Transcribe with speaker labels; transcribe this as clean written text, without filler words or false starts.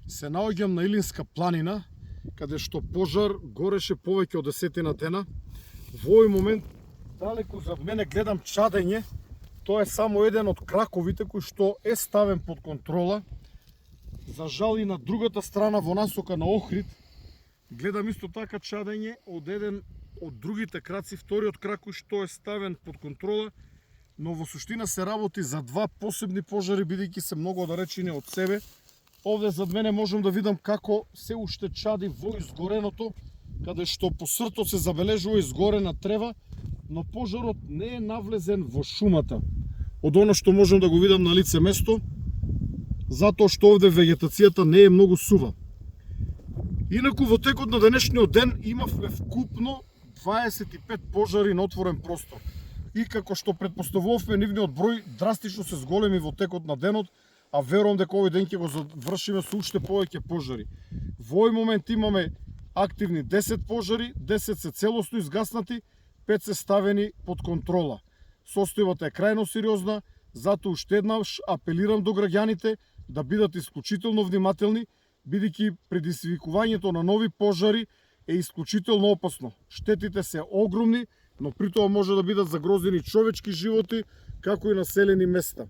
Speaker 1: Се наоѓам на Илинска планина, каде што пожар гореше повеќе од 10 дена. Во овој момент, далеку зад мене гледам чадење. Тоа е само еден од краковите кој што е ставен под контрола. За жал и на другата страна во насока на Охрид гледам исто така чадење од еден од другите краци, вториот крак кој што е ставен под контрола, но во суштина се работи за два посебни пожари, бидејќи се многу оддалечени од себе. Овде зад мене можам да видам како се уште чади во изгореното, каде што по сртот се забележува изгорена трева, но пожарот не е навлезен во шумата. Од оно што можам да го видам на лице место, затоа што овде вегетацијата не е многу сува. Инаку во текот на денешниот ден имавме вкупно 25 пожари на отворен простор. И како што претпоставувавме, нивниот број драстично се зголеми во текот на денот, а верувам дека овој ден ќе го завршиме со уште повеќе пожари. Во овој момент имаме активни 10 пожари, 10 се целосно изгаснати, 5 се ставени под контрола. Состојбата е крајно сериозна, затоа уште еднаш апелирам до граѓаните да бидат исклучително внимателни, бидејќи предизвикувањето на нови пожари е исклучително опасно. Штетите се огромни, но при тоа може да бидат загрозени човечки животи, како и населени места.